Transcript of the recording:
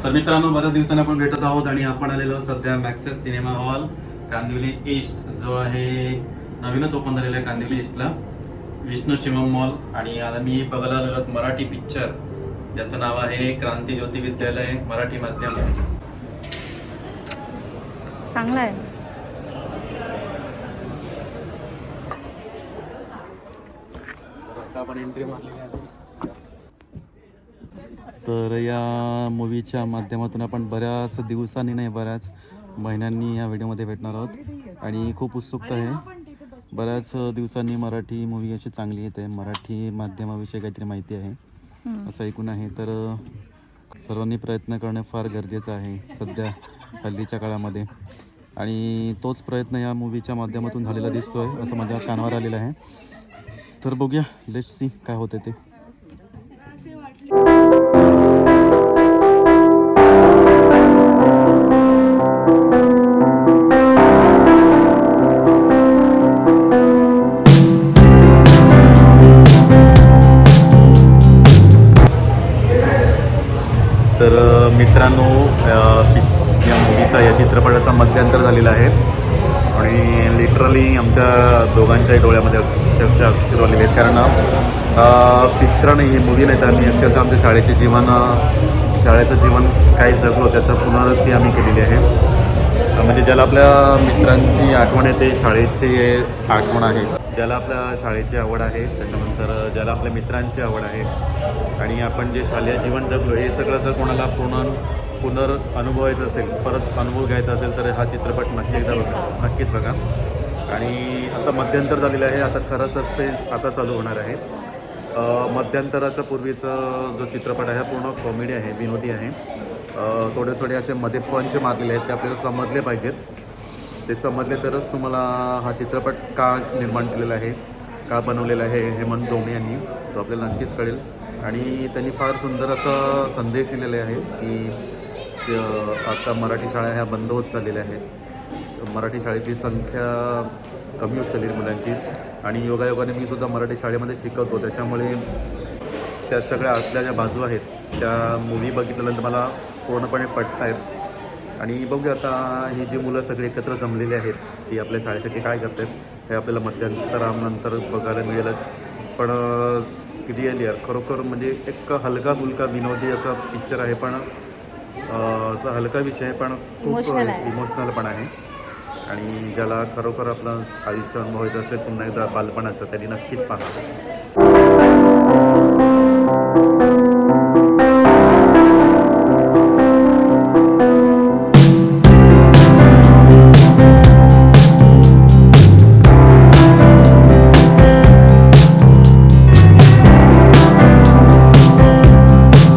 तर मित्रांनो, बऱ्याच दिवसांनी आपण भेटत आहोत आणि आपण आलेलो सध्या Maxus cinema hall Kandivali east जो आहे नवीनच ओपन झालेला आहे कांदिवली ईस्टला, विष्णू शिवम मॉल. आणि आता मी बघायला आलेलो मराठी पिक्चर ज्याचं नाव आहे क्रांती ज्योती विद्यालय मराठी माध्यम. चांगला आहे. आपण एंट्री मारलेली आहे. तर या मूवीच्या माध्यमातून आपण बऱ्याच दिवसांनी नाही बऱ्याच महिन्यांनी या व्हिडिओमध्ये भेटणार आहोत आणि खूप उत्सुकता आहे. बऱ्याच दिवसांनी मराठी मूवी अशी चांगली येते, मराठी माध्यमाविषयी काहीतरी माहिती आहे असं ऐकून आहे. तर सर्वांनी प्रयत्न करणं फार गरजेचं आहे सध्या हल्लीच्या काळामध्ये आणि तोच प्रयत्न या मूवीच्या माध्यमातून झालेला दिसतो आहे असं माझ्या कानावर आलेलं आहे. तर बघूया, लेट्स सी काय होते ते. तर मित्रांनो, या मूवीचा या चित्रपटाचा मध्यंतर झालेला आहे आणि लिटरली आमच्या दोघांच्याही डोळ्यामध्ये अक्षरशः अक्षर आलेले आहेत. कारण पिक्चर नाही, ही मूवी नाही तर आम्ही अक्षरशः आमच्या शाळेचं जीवन काय जगलो त्याचं पुनरावृत्ती आम्ही केलेली आहे. म्हणजे ज्याला आपल्या मित्रांची आठवण येते, शाळेची आठवण आहे, ज्याला आपल्या शाळेची आवड आहे, त्याच्यानंतर ज्याला आपल्या मित्रांची आवड आहे आणि आपण जे शालेय जीवन जगलो हे सगळं जर कोणाला अनुभवायचं असेल, परत अनुभव घ्यायचा असेल तर हा चित्रपट नक्कीच बघा. आणि आता मध्यंतर झालेलं आहे, आता खरं सस्पेन्स आता चालू होणार आहे. मध्यंतराच्या पूर्वीचा जो चित्रपट आहे पूर्ण कॉमेडी आहे, विनोदी आहे. थोडे असे मध्ये पंच मारलेले आहेत ते आपल्याला समजले पाहिजेत. ते समजले तरच तुम्हाला हा चित्रपट का निर्माण केलेला आहे, का बनवलेला आहे हेमंत डोमे यांनी, तो आपल्याला नक्कीच कळेल. आणि त्यांनी फार सुंदर असा संदेश दिलेला आहे की आता मराठी शाळा ह्या बंद होत चाललेल्या आहेत, मराठी शाळेची संख्या कमी होत चाललेली मुलांची. आणि योगायोगाने मी सुद्धा मराठी शाळेमध्ये शिकवतो, त्याच्यामुळे त्या सगळ्या आतल्या ज्या बाजू आहेत त्या मूवी बघितल्यानंतर मला पूर्णपणे पटत आहेत. आणि बघूया आता ही जी मुलं सगळी एकत्र जमलेली आहेत ती आपल्या शाळेसाठी काय करत आहेत हे आपल्याला मध्यंतरानंतर बघायला मिळेलच. पण किती येईल यार, खरोखर म्हणजे एक हलका फुलका विनोदी असा पिक्चर आहे, पण असा हलका विषय आहे पण खूप इमोशनल पण आहे. आणि ज्याला खरोखर आपलं आयुष्य अनुभवायचं असेल पुन्हा एकदा बालपणाचं, त्यांनी नक्कीच पाहावं.